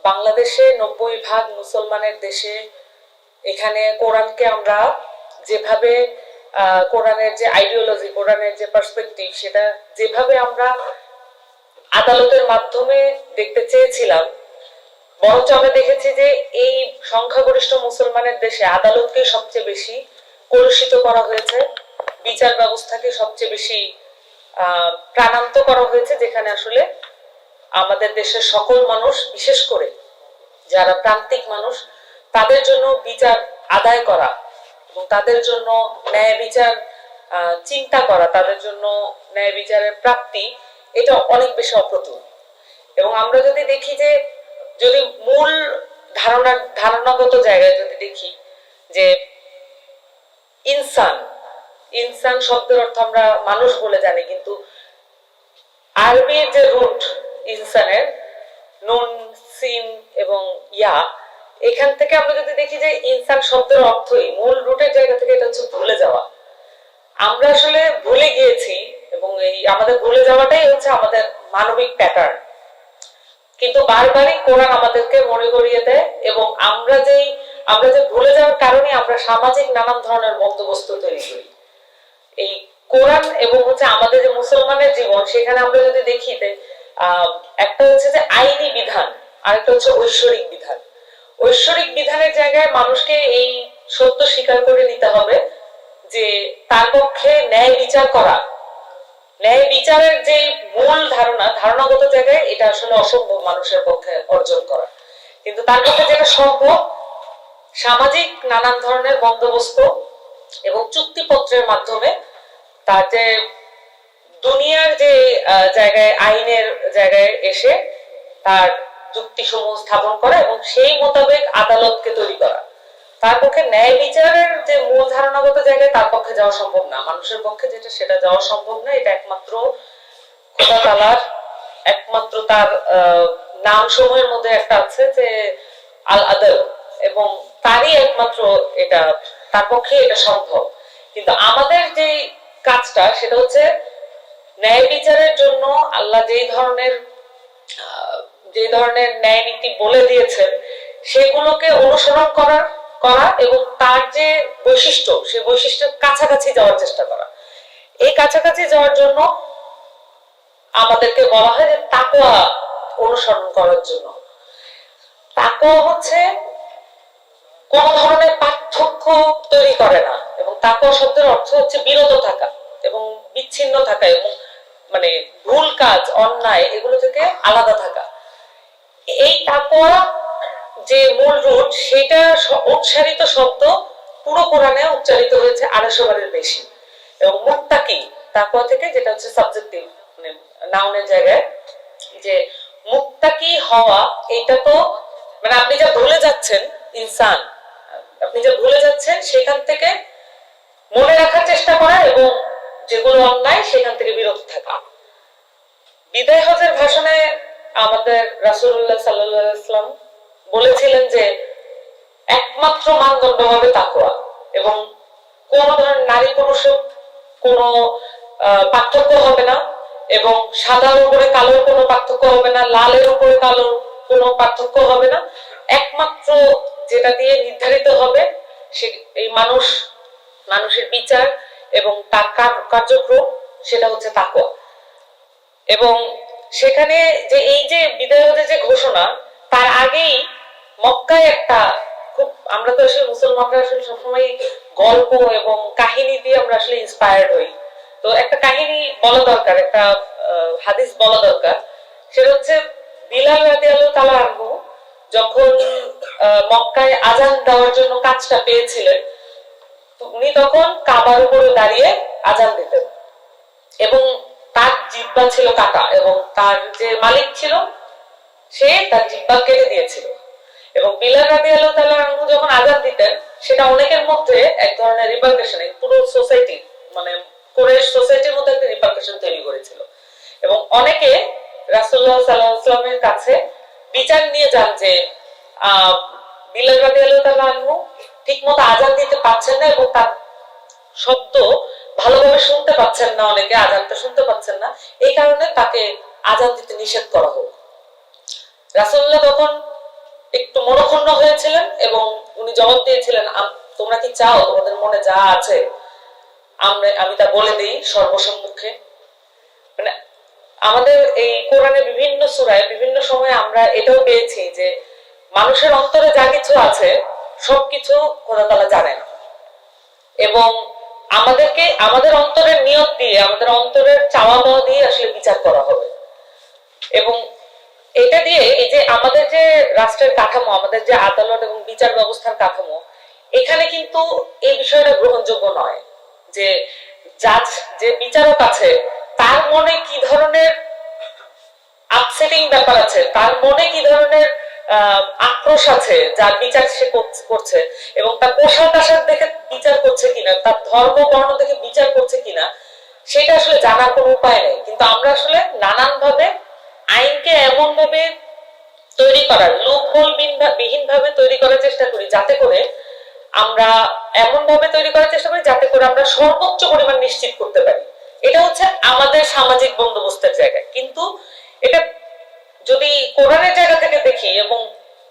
বাংলাদেশে 90% মুসলমানের দেশে এখানে কোরআনকে আমরা যেভাবে কোরআনের যে আইডিওলজি, কোরআনের যে পার্সপেক্টিভ, সেটা যেভাবে আমরা আদালতের মাধ্যমে দেখতে চেয়েছিলাম, বরঞ্চ আমরা দেখেছি যে এই সংখ্যাগরিষ্ঠ মুসলমানের দেশে আদালতকে সবচেয়ে বেশি কলুষিত করা হয়েছে, বিচার ব্যবস্থাকে সবচেয়ে বেশি প্রাণান্ত করা হয়েছে, যেখানে আসলে আমাদের দেশের সকল মানুষ, বিশেষ করে যারা প্রান্তিক মানুষ, তাদের জন্য বিচার আদায় করা এবং তাদের জন্য ন্যায় বিচার চিন্তা করা, তাদের জন্য ন্যায় বিচারের প্রাপ্তি, এটা অনেক বেশি অপ্রতুল। এবং আমরা যদি দেখি যে যদি মূল ধারণাগত জায়গায় যদি দেখি যে ইনসান, ইনসান শব্দের অর্থ আমরা মানুষ বলে জানি, কিন্তু আরবির যে রুট ইনসানের, নুন, সিন এবং ইয়া, এখান থেকে আমরা যদি দেখি যে ইনসান শব্দের অর্থই মূল রুটের জায়গা থেকে এটা হচ্ছে ভুলে যাওয়া। আমরা আসলে ভুলে গিয়েছি এবং এই আমাদের ভুলে যাওয়াটাই হচ্ছে আমাদের মানবিক প্যাটার্ন। কিন্তু বারবারই কোরআন আমাদেরকে মনে করিয়ে দেয় এবং আমরা যে ভুলে যাওয়ার কারণে আমরা সামাজিক নানান ধরনের বন্দোবস্ত তৈরি করি। এই কোরআন এবং হচ্ছে আমাদের যে মুসলমানের জীবন, সেখানে আমরা যদি দেখি একটা হচ্ছে যে আইনি বিধান, আরেকটা হচ্ছে ঐশ্বরিক বিধান। ঐশ্বরিক বিধানের জায়গায় মানুষকে এই সত্য স্বীকার করে নিতে হবে যে তার পক্ষে ন্যায় বিচার করা, ন্যায় বিচারের যে মূল ধারণাগত জায়গায় এটা আসলে অসম্ভব মানুষের পক্ষে অর্জন করা। কিন্তু তার পক্ষে যেটা সম্ভব, সামাজিক নানান ধরনের বন্দোবস্ত এবং চুক্তিপত্রের মাধ্যমে তার যে দুনিয়ার যে জায়গায়, আইনের জায়গায় এসে তার যুক্তিসমূহ স্থাপন করা এবং সেই মোতাবেক আদালতকে তৈরি করা। তার পক্ষে ন্যায় বিচারের যে মূল ধারণাগত জায়গায় তার পক্ষে যাওয়া সম্ভব না, মানুষের পক্ষে সেটা যাওয়া সম্ভব না। এটা একমাত্র খোদা তাআলার, একমাত্র তার নাম সমূহের মধ্যে একটা আছে যে আল আদল, এবং তারই একমাত্র এটা, তার পক্ষে এটা সম্ভব। কিন্তু আমাদের যে কাজটা, সেটা হচ্ছে ন্যায় বিচারের জন্য আল্লাহ যে ধরনের ন্যায় নীতি বলে দিয়েছেন, সেগুলোকে অনুসরণ করা এবং তার যে বৈশিষ্ট্য, সেই বৈশিষ্ট্যের কাছাকাছি যাওয়ার চেষ্টা করা। এই কাছাকাছি যাওয়ার জন্য আমাদেরকে বলা হয় যে তাকওয়া অনুসরণ করার জন্য। তাকওয়া হচ্ছে কোন ধরনের পার্থক্য তৈরি করে না, এবং তাকওয়া শব্দের অর্থ হচ্ছে বিরত থাকা এবং বিচ্ছিন্ন থাকা এবং মানে ভুল কাজ, অন্যায়, এগুলো থেকে আলাদা থাকা। এই তাকওয়া যে মূল রুট, সেটা উচ্চারিত শব্দ পুরো কোরআনে উচ্চারিত হয়েছে 250 বারের বেশি। এবং মুত্তাকি, তাকওয়া থেকে, যেটা হচ্ছে সাবজেক্টিভ, মানে নাউনের জায়গায়, যে মুত্তাকি হওয়া, এটা তো মানে আপনি যা ভুলে যাচ্ছেন, ইনসান আপনি যা ভুলে যাচ্ছেন সেখান থেকে মনে রাখার চেষ্টা করা এবং যেগুলো অন্যায় সেখান থেকে বিরত থাকা। বিদায় হজের ভাষণে আমাদের রাসূলুল্লাহ সাল্লাল্লাহু আলাইহি ওয়াসাল্লাম বলেছিলেন যে একমাত্র মানদণ্ড হবে তাকওয়া, এবং কোন ধরনের নারী পুরুষের কোনো পার্থক্য হবে না, এবং সাদার উপরে কালোর কোনো পার্থক্য হবে না, লালের উপরে কালোর কোনো পার্থক্য হবে না। একমাত্র যেটা দিয়ে নির্ধারিত হবে সে এই মানুষের বিচার এবং তার কার্যক্রম, সেটা হচ্ছে তাকওয়া। এবং সেখানে যে এই যে বিদায় হজের যে ঘোষণা, তার আগেই মক্কায় একটা খুব, আমরা তো আসলে মুসলমানরা আসলে সবসময় গল্প এবং কাহিনী দিয়ে আমরা আসলে ইন্সপায়ার্ড হই। তো একটা কাহিনী বলা দরকার, একটা হাদিস বলা দরকার। সেটা হচ্ছে বিলাল রাদিয়াল্লাহু তাআলা আনহু যখন মক্কায় আযান দেওয়ার জন্য কাজটা পেয়েছিলেন, উনি তখন কাবার উপরে দাঁড়িয়ে আযান দিতেন এবং তার জিহ্বা ছিল কাটা, এবং তার যে মালিক ছিল সে তার জিহ্বা কেটে দিয়েছিল। এবং বিলাল রাদিয়াল্লাহু তাআলা আনহু যখন আযান দিতেন, সেটা অনেকের মধ্যে এক ধরনের রিপারকাশন, পুরো সোসাইটি, মানে কুরাইশ সোসাইটির মধ্যে একটা রিপারকাশন তৈরি করেছিল। এবং অনেকে রাসূলুল্লাহ সাল্লাল্লাহু আলাইহি ওয়াসাল্লামের কাছে বিচার নিয়ে যান যে বিলাল রাদিয়াল্লাহু তাআলা আনহু ঠিকমতো আযান দিতে পারছেন না এবং তার শব্দ ভালোভাবে শুনতে পাচ্ছেন না, অনেকে আযানটা শুনতে পাচ্ছেন না, এই কারণে তাকে আযান দিতে নিষেধ করা হোক। রাসূলুল্লাহ তখন মনক্ষুণ্ণ হয়েছিলেন এবং উনি জবাব দিয়েছিলেন, তোমরা কি চাও তোমাদের মনে যা আছে আমি তা বলে দিই সর্বসম্মুখে? মানে আমাদের এই কোরআনের বিভিন্ন সূরায় বিভিন্ন সময় আমরা এটাও পেয়েছি যে মানুষের অন্তরে যা কিছু আছে সবকিছু খোদা তাআলা জানেন, এবং আমাদেরকে আমাদের অন্তরের নিয়ত দিয়ে, আমাদের অন্তরের চাওয়া পাওয়া দিয়ে আসলে বিচার করা হবে। এবং এটা দিয়ে এই যে আমাদের যে রাষ্ট্রের কাঠামো, আমাদের যে আদালত এবং বিচার ব্যবস্থার কাঠামো, এখানে কিন্তু এই বিষয়টা গ্রহণযোগ্য নয় যে জাজ, যে বিচারক আছে, তার মনে কি ধরনের আপসেটিং ব্যাপার আছে, তার মনে কি ধরনের আক্রোশ আছে যার বিচার সে করছে, এবং তার পোশাক আশাক দেখে বিচার করছে কিনা, তার ধর্ম বর্ণ দেখে বিচার করছে কিনা, সেটা আসলে জানার কোনো উপায় নেই। কিন্তু আমরা আসলে নানান ভাবে আইনকে এমন ভাবে তৈরি করার, লুপহোল বিহীন ভাবে তৈরি করার চেষ্টা করি যাতে করে আমরা এমন ভাবে তৈরি করার চেষ্টা করি যাতে করে আমরা সর্বোচ্চ পরিমাণ নিশ্চিত করতে পারি। এটা হচ্ছে আমাদের সামাজিক বন্দোবস্তের জায়গায়। কিন্তু এটা যদি কোরআনের জায়গা থেকে দেখি এবং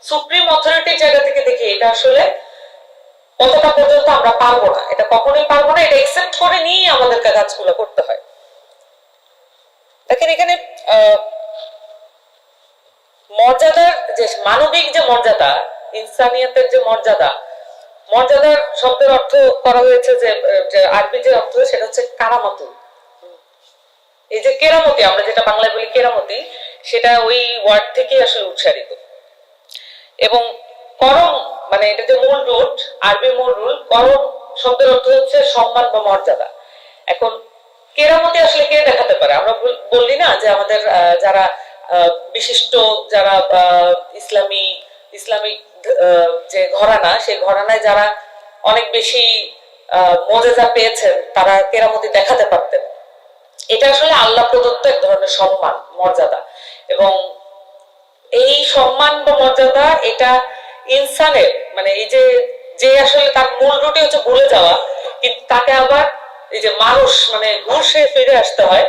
সুপ্রিম অথরিটির জায়গা থেকে দেখি, এটা আসলে কতটা পর্যন্ত আমরা পারবো না, এটা কখনোই পারবো না, এটা একসেপ্ট করে নিয়ে আমাদেরকে কাজগুলো করতে হয়। দেখেন এখানে মর্যাদার যে মানবিক যে মর্যাদা, ইনসানিয়াতের যে মর্যাদার শব্দের অর্থ করা হয়েছে যে আরবি যে অর্থ সেটা হচ্ছে কারামতি। এই যে কেরামতি, আমরা যেটা বাংলায় বলি কেরামতি, সেটা ওই ওয়ার্ড থেকে আসলে উৎসারিত। এবং করম, মানে এটা যে মূল রুট, আরবি মূল রুট, করম শব্দের অর্থ হচ্ছে সম্মান বা মর্যাদা। এখন কেরামতি আসলে কে দেখাতে পারে? আমরা বললি না যে আমাদের যারা বিশিষ্ট, যারা ইসলামিক যে ঘরানা, সেই ঘরানায় যারা অনেক বেশি মর্যাদা পেয়েছেন, তারা কেরামতি দেখাতে পারতেন। এটা আসলে আল্লাহ প্রদত্ত এক ধরনের সম্মান, মর্যাদা। এবং এই সম্মান বা মর্যাদা এটা ইনসানের, মানে এই যে আসলে তার মূল রুটে হচ্ছে ভুলে যাওয়া, কিন্তু তাকে আবার এই যে মানুষ, মানে ঘুষে ফিরে আসতে হয়,